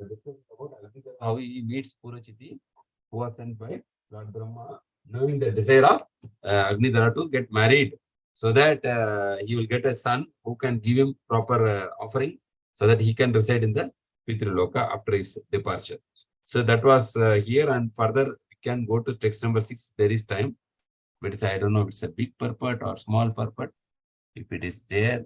discusses about how he meets Purochiti, who was sent by Lord Brahma, knowing the desire of Agnidhara to get married, so that he will get a son who can give him proper offering, so that he can reside in the Pitraloka after his departure. So that was here, and further we can go to text number 6. There is time, but I don't know if it's a big purport or small purport. If it is there,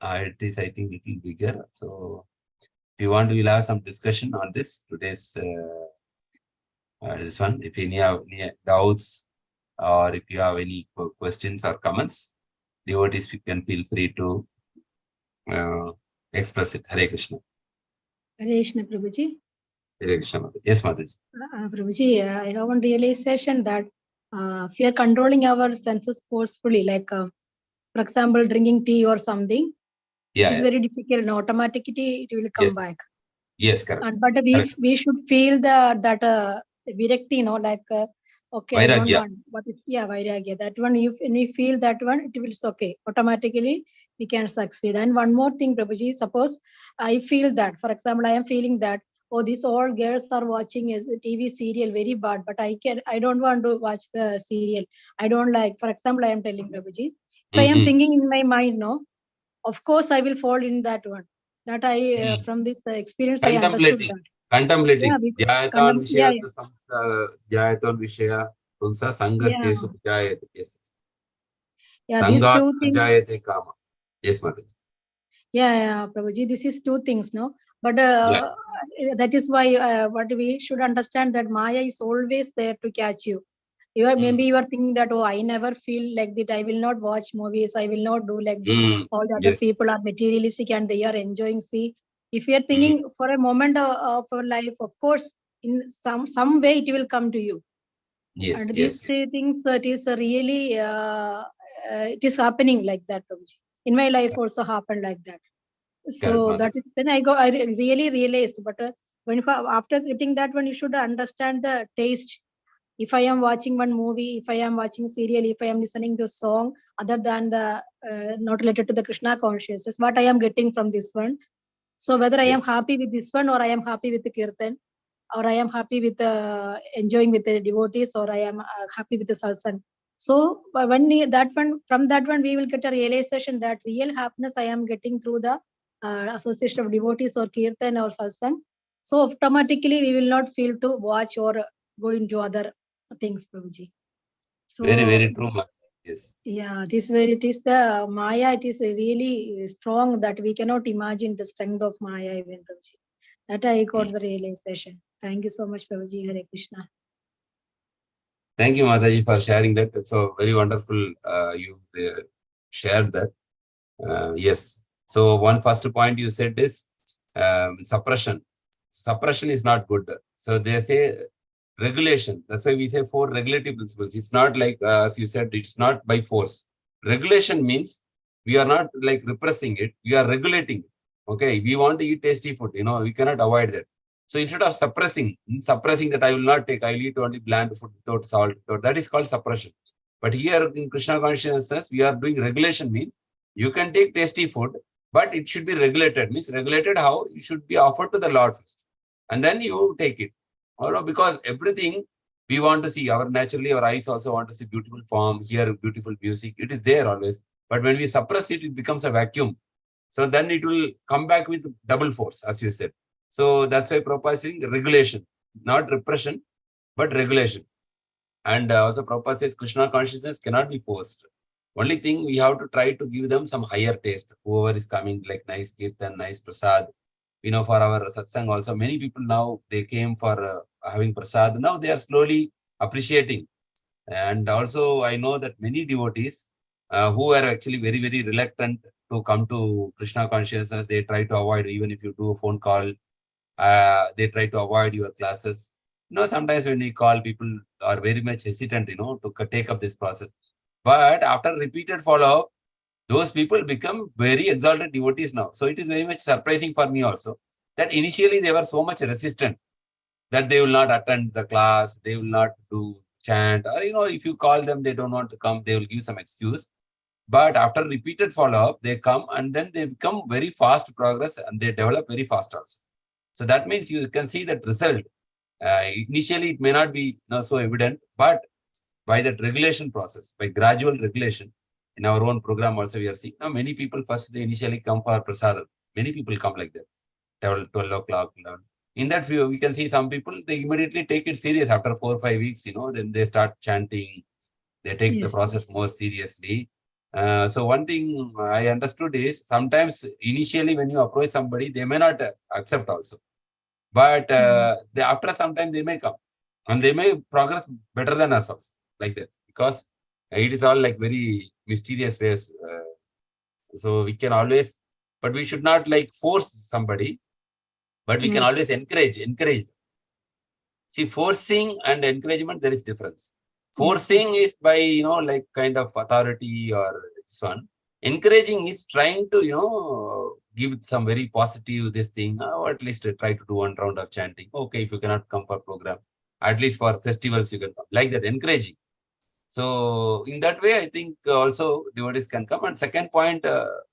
it is, I think, little bigger. So if you want, we'll have some discussion on this today's this one. If any have any doubts or if you have any questions or comments, devotees, you can feel free to express it. Hare Krishna. Hare Krishna, Prabhuji. Hare Krishna, Mataji. Yes, Mataji. Prabhuji, I have one realization that if we are controlling our senses forcefully, like for example, drinking tea or something, Yeah, it is yeah. very difficult and automatically it will come Yes. back. Yes, correct. But Correct. we should feel that virakti, you know, like okay, I don't Vairagya. want, but yeah, vairagya. That one, if when we feel that one, it will okay. Automatically, we can succeed. And one more thing, Prabhuji, suppose I feel that, for example, I am feeling that, oh, these all girls are watching a TV serial very bad, but I don't want to watch the serial. I don't like, for example, I am telling Prabhuji, if I am thinking in my mind, no, of course I will fall in that one. That I from this experience I understood Contemplating. that. Contemplating. Yeah, Jayatan yeah, Vishaya Jayatan Vishaya Pumsa Sangas yeah, Tesu Jayate. Yes. yeah. These Sangat two things. Ajayate Kama. Yes, Mataji. Yeah, Prabhuji, this is two things, no. But Yeah. that is why what we should understand that Maya is always there to catch you. Maybe you are thinking that, oh, I never feel like that. I will not watch movies. I will not do like this. All the other Yes. people are materialistic and they are enjoying. See, if you are thinking for a moment of our life, of course, in some way it will come to you. Yes. And Yes. these three things, it is really it is happening like that, Prabhuji. In my life also happened like that. Correct, So Mataji. that is then I really realized. But after getting that one, you should understand the taste. If I am watching one movie, if I am watching serial, if I am listening to a song other than the not related to the Krishna consciousness, what I am getting from this one. So whether I am Yes. happy with this one or I am happy with the kirtan, or I am happy with enjoying with the devotees, or I am happy with the satsang. So when that one, from that one, we will get a realization that real happiness I am getting through the association of devotees or kirtan or satsang. So automatically we will not feel to watch or go into other things, Prabhuji. Very, So very true, Mataji. Yes. yeah, it is where it is the Maya. It is really strong that we cannot imagine the strength of Maya even, Prabhuji. That I got the realization. Thank you so much, Prabhuji. Hare Krishna. Thank you, Mataji, for sharing that. It's so very wonderful. You shared that. Yes. So one first point you said is suppression. Suppression is not good. So they say regulation. That's why we say 4 regulative principles. It's not like, as you said, it's not by force. Regulation means we are not like repressing it. We are regulating it. Okay. We want to eat tasty food. We cannot avoid that. So instead of suppressing that I will not take, I will eat only bland food without salt. That is called suppression. But here in Krishna consciousness, we are doing regulation means you can take tasty food, but it should be regulated. Means regulated how? It should be offered to the Lord first. And then you take it. Because everything we want to see, naturally our eyes also want to see beautiful form, hear beautiful music. It is there always. But when we suppress it, it becomes a vacuum. So then it will come back with double force, as you said. So that's why Prabhupada is saying regulation, not repression, but regulation. And also Prabhupada says Krishna consciousness cannot be forced. Only thing we have to try to give them some higher taste. Whoever is coming, like nice kirtan, nice prasad. For our satsang also, many people now, they came for having prasad. Now they are slowly appreciating. And also I know that many devotees who are actually very, very reluctant to come to Krishna consciousness, they try to avoid, even if you do a phone call, they try to avoid your classes. Sometimes when we call, people are very much hesitant, to take up this process. But after repeated follow-up, those people become very exalted devotees now. So it is very much surprising for me also that initially they were so much resistant that they will not attend the class, they will not do chant, or if you call them, they don't want to come, they will give some excuse. But after repeated follow-up, they come and then they become very fast progress and they develop very fast also. So that means you can see that result. Initially, it may not be so evident, but by that regulation process, by gradual regulation, in our own program also we are seeing. Now many people first, they initially come for prasadam. Many people come like that, 12 o'clock. 11. In that view, we can see some people, they immediately take it serious after 4 or 5 weeks, then they start chanting. They take the Yes. process more seriously. So one thing I understood is sometimes initially when you approach somebody, they may not accept also. But after some time they may come and they may progress better than us also, like that. Because it is all like very mysterious ways. So we can always, but we should not like force somebody, but we can Yes. always encourage them. See, forcing and encouragement, there is difference. Forcing is by, like kind of authority or this one. Encouraging is trying to, give some very positive this thing, or at least try to do one round of chanting. Okay, if you cannot come for program, at least for festivals you can come. Like that, encouraging. So in that way, I think also devotees can come. And second point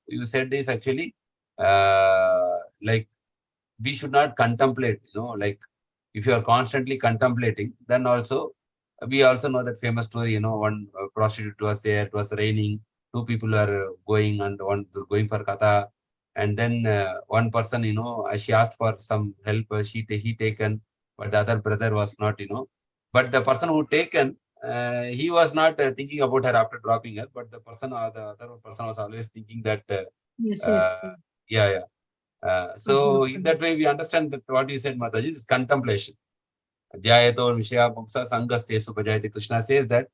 you said is actually like we should not contemplate, like if you are constantly contemplating, then also we also know that famous story, one prostitute was there, it was raining, two people are going and one going for katha. And then one person, she asked for some help, he taken, but the other brother was not, but the person who taken, he was not thinking about her after dropping her, but the other person was always thinking that, Yes. Yes. uh, yeah. So in that way, we understand that what you said, Mataji, is contemplation. Adhyayato Vishya Pamsa Sangaste Supajayati. Krishna says that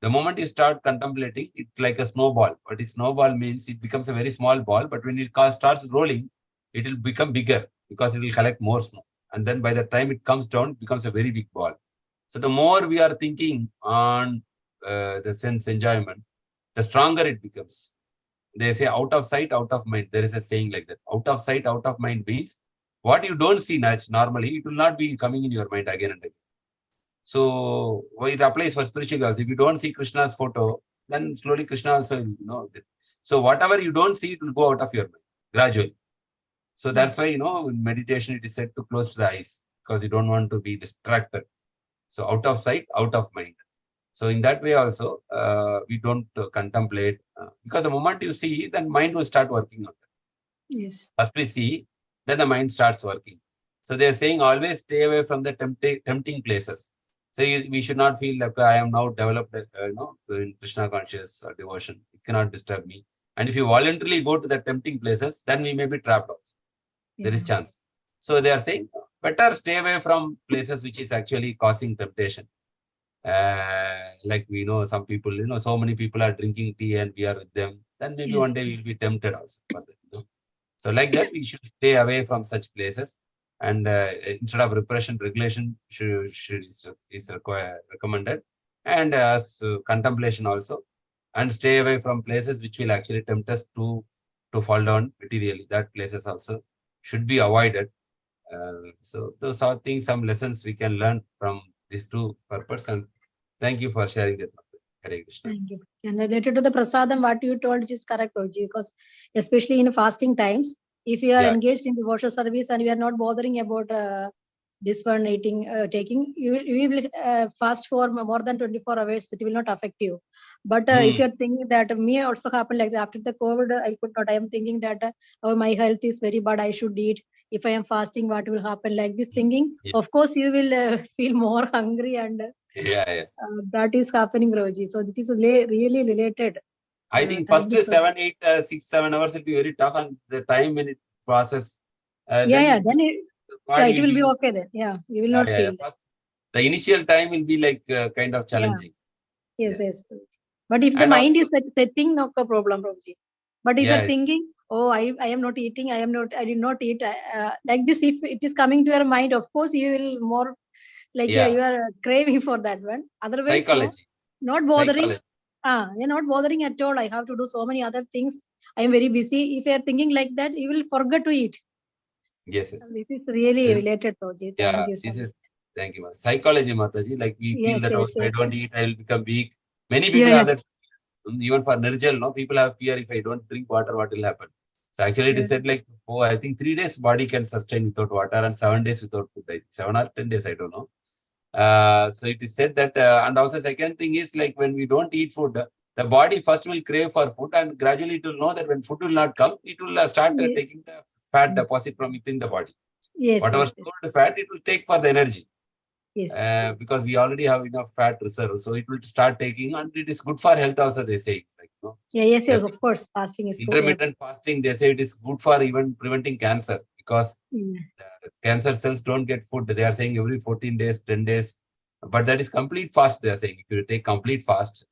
the moment you start contemplating, it's like a snowball. But a snowball means it becomes a very small ball, but when it starts rolling, it will become bigger because it will collect more snow. And then by the time it comes down, it becomes a very big ball. So the more we are thinking on the sense enjoyment, the stronger it becomes. They say out of sight, out of mind. There is a saying like that. Out of sight, out of mind means what you don't see normally, it will not be coming in your mind again and again. So it applies for spiritual also. If you don't see Krishna's photo, then slowly Krishna also, So whatever you don't see, it will go out of your mind gradually. So that's why, in meditation, it is said to close the eyes because you don't want to be distracted. So out of sight, out of mind. So in that way also, we don't contemplate because the moment you see, then mind will start working on that. Yes. First we see, then the mind starts working. So they are saying always stay away from the tempting places. So we should not feel like I am now developed, in Krishna conscious or devotion. It cannot disturb me. And if you voluntarily go to the tempting places, then we may be trapped also. There is chance. So they are saying better stay away from places which is actually causing temptation. Like we know some people, so many people are drinking tea and we are with them. Then maybe one day we'll be tempted also. So like that, we should stay away from such places. And instead of repression, regulation is recommended. And contemplation also. And stay away from places which will actually tempt us to fall down materially. That places also should be avoided. So those are things, some lessons we can learn from these two purposes. And thank you for sharing that. Hare Krishna. Thank you. And related to the prasadam, what you told is correct, Roji, because especially in fasting times, if you are engaged in devotional service and you are not bothering about this one eating, taking, you will fast for more than 24 hours. It will not affect you. But if you are thinking that me also happened like that after the COVID, I could not. I am thinking that oh, my health is very bad. I should eat. If I am fasting, what will happen? Like this thinking, of course, you will feel more hungry and. That is happening, Roji. So this is really related. I think first 7, 8, 6, 7 hours will be very tough, and the time when it process, then it will be okay then. Yeah, you will not feel. First, the initial time will be like kind of challenging. Yes. But if the mind is setting, no problem, Roji. But if you are thinking, oh, I am not eating, I did not eat, like this, if it is coming to your mind, of course, you will more like you are craving for that one. Otherwise, not bothering. You're not bothering at all. I have to do so many other things. I am very busy. If you are thinking like that, you will forget to eat. Yes. This is really related, Roji. Thank you so much. Thank you. Psychology, Mataji. Like we feel that if I don't eat, I will become weak. Many people have that. Even for Nirjal, people have fear. If I don't drink water, what will happen? So actually, it is said like, I think 3 days body can sustain without water and 7 days without food. 7 or 10 days, I don't know. So it is said that, and also second thing is like when we don't eat food, the body first will crave for food and gradually it will know that when food will not come, it will start taking the fat deposit from within the body. Whatever stored fat, it will take for the energy. Yes. because we already have enough fat reserve. So it will start taking, and it is good for health also, they say. Like, you know, Yeah, yes, yes, of course. Fasting is good. Yeah. intermittent fasting, they say it is good for even preventing cancer, because Mm. cancer cells don't get food. They are saying every 14 days, 10 days. But that is complete fast, they are saying. If you take complete fast,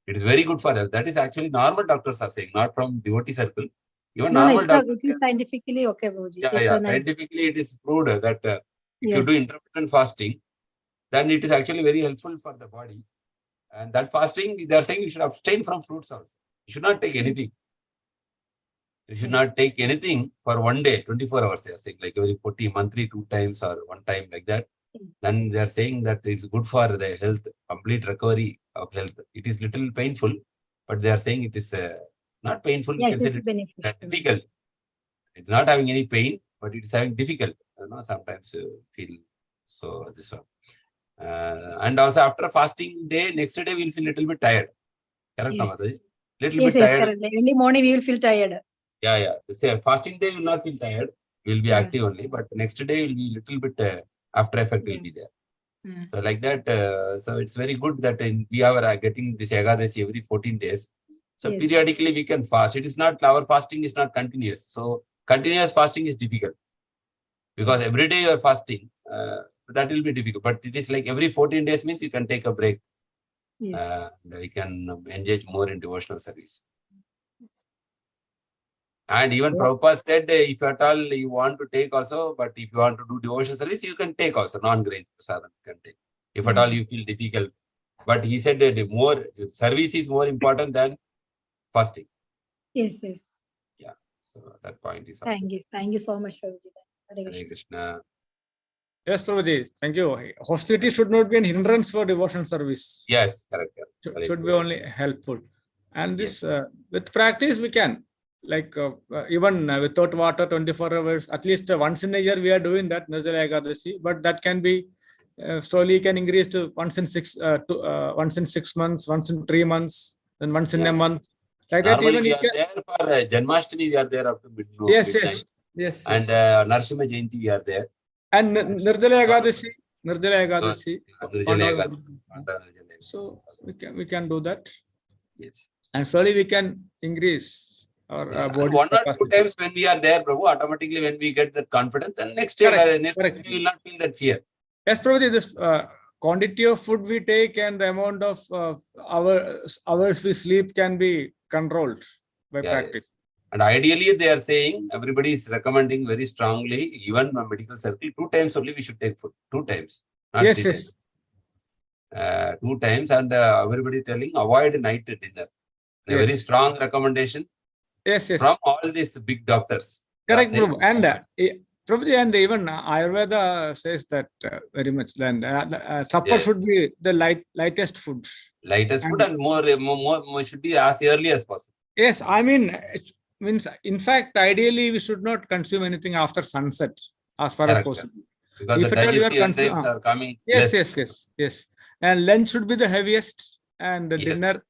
it is very good for health. That is actually normal doctors are saying, not from devotee circle. Even No, normal it's doctors. it is scientifically okay, Guruji. Yeah, It's yeah. a nice. Scientifically, it is proved that if you Yes. do intermittent fasting, then it is actually very helpful for the body. And that fasting, they are saying you should abstain from fruits also. You should not take anything. You should not take anything for one day, 24 hours. They are saying, like every 40 monthly, 2 times or 1 time, like that. Then they are saying that it's good for the health, complete recovery of health. It is little painful, but they are saying it is not painful. Yeah, You can it say is beneficial. difficult. It's not having any pain, but it's having difficult. You know, sometimes feel so this one. And also after a fasting day, next day we'll feel little bit tired. Correct, Yes. Mataji? Little Yes, bit yes, tired. correct. Early morning we will feel tired. Yeah, yeah. Say fasting day will not feel tired. We'll be Yeah. active only, but next day will be little bit after effect will Yeah. be there. Mm. So like that, so it's very good that we are getting this Ekadasi every 14 days. So Yes. periodically we can fast. It is not, our fasting is not continuous. So continuous fasting is difficult because Yes. every day you are fasting. That will be difficult. But it is like every 14 days means you can take a break. Yes. You can engage more in devotional service. And even Prabhupada said, if at all you want to take also, but if you want to do devotional service, you can take also, non-grain prasadam you can take. If at all you feel difficult. But he said that more service is more important than fasting. Yes, yes. Yeah. So that point is also. Thank you. Thank you so much, Prabhuji. Hare Hare Krishna. Krishna. Yes, Prabhuji. Thank you. Hostility should not be an hindrance for devotional service. Yes, correct. Should be only helpful. And this, with practice, we can. Like even without water, 24 hours, at least once in a year, we are doing that, Nirjala Ekadasi. But that can be slowly can increase to once in 6 months, once in 3 months, then once in a month. Like Normally, that, even we you are can. there for Janmashtami, we are there up to Yes, midnight. yes. And Narsimha Jayanti, we are there. And Nirjala Ekadasi. So we can do that. Yes. And slowly we can increase our body's 1 or 2 capacity. times when we are there, Prabhu, automatically when we get that confidence, and next day, Correct. we will not feel that fear. Yes, Prabhuji, this quantity of food we take and the amount of hours we sleep can be controlled by practice. And ideally, they are saying, everybody is recommending very strongly, even a medical circle, 2 times only we should take food. 2 times, not 3 times. 2 times, and everybody telling avoid night dinner. A very strong recommendation from all these big doctors. Correct, Prabhu. And Prabhuji, and even Ayurveda says that very much. Then supper should be the lightest food. Lightest food and more should be as early as possible. Yes, I mean, it means in fact, ideally we should not consume anything after sunset as far as possible. Because the digestive enzymes are coming. Yes. And lunch should be the heaviest, and the dinner,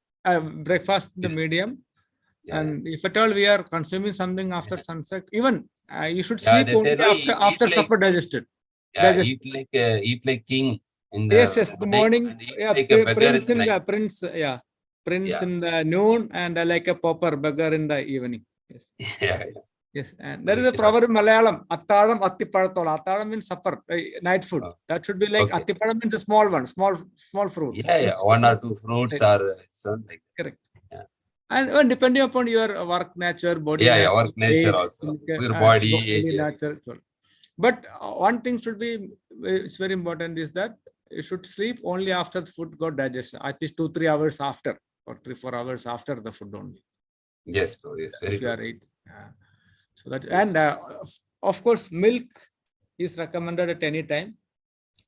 breakfast the medium. And if at all we are consuming something after sunset, even you should sleep only after supper digested. Eat like king in the the morning. like a Prince in the prince in the noon, and like a pauper beggar in the evening. Yes, and there is a proverb in Malayalam, Attadam Attippadathola. Attadam means supper, night food. That should be like Attippadam means a small one, small fruit. 1 or 2 fruits are like correct. And depending upon your work nature, body nature, work nature also, your body nature. But one thing should be, it's very important, is that you should sleep only after the food got digested, at least 2-3 hours after, or 3-4 hours after the food only. Yes, very if you are eating. So that, and of course, milk is recommended at any time,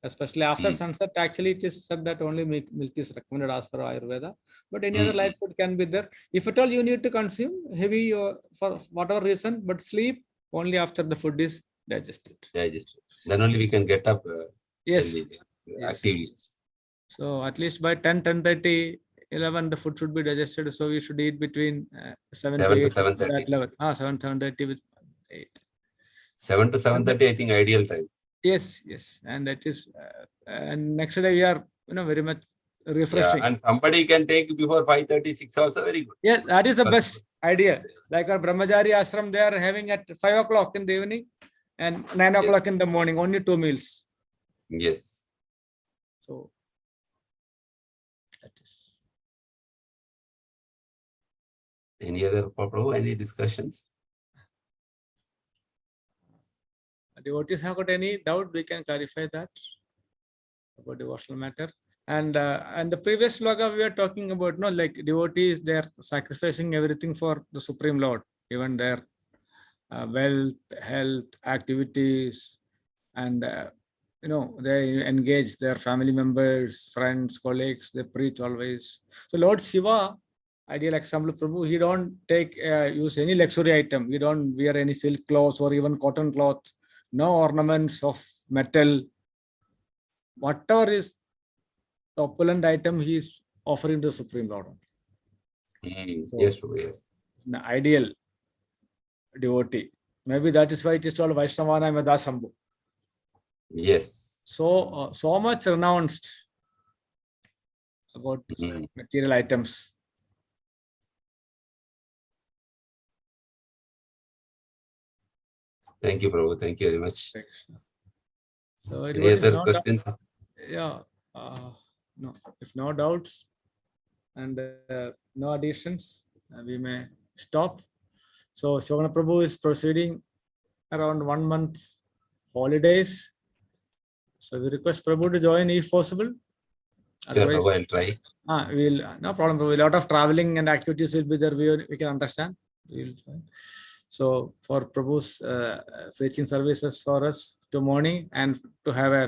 especially after sunset. Actually, it is said that only milk is recommended as per Ayurveda, but any other light food can be there. If at all you need to consume heavy for whatever reason, but sleep only after the food is digested. Then only we can get up actively. So at least by 10:30, 11, the food should be digested. So we should eat between 7 to 7:30. 7:30 with 8. 7 to 7:30, I think ideal time. Yes, yes, and that is, and next day we are, very much Yeah, refreshing. and somebody can take before 5:36 also, very good. Yeah, that is the But- best idea. Like our Brahmachari ashram, they are having at 5 o'clock in the evening and 9 Yes. o'clock in the morning, only 2 meals. Yes. So that is. Any other, Prabhu, any discussions? Devotees have got any doubt, we can clarify that about devotional matter. And the previous sloka we were talking about, like devotees, they are sacrificing everything for the Supreme Lord, even their wealth, health, activities, and they engage their family members, friends, colleagues. They preach always. So Lord Shiva, ideal example, Prabhu, he don't take use any luxury item. He don't wear any silk clothes or even cotton cloth. No ornaments of metal. Whatever is the opulent item, he is offering to the Supreme Lord. So, Yes, Prabhu, yes. An ideal devotee. Maybe that is why it is called Vaishnavana Medasambhu. Yes. So much renounced about material items. Thank you, Prabhu. Thank you very much. So Any other questions? Yeah. No, if no doubts and no additions, we may stop. So Shogana Prabhu is proceeding around 1 month holidays. So we request Prabhu to join if possible. Sure, Prabhu, I'll try. We'll no problem. A lot of traveling and activities will be there. We can understand. We'll find. So for Prabhu's preaching services for us to morning and to have a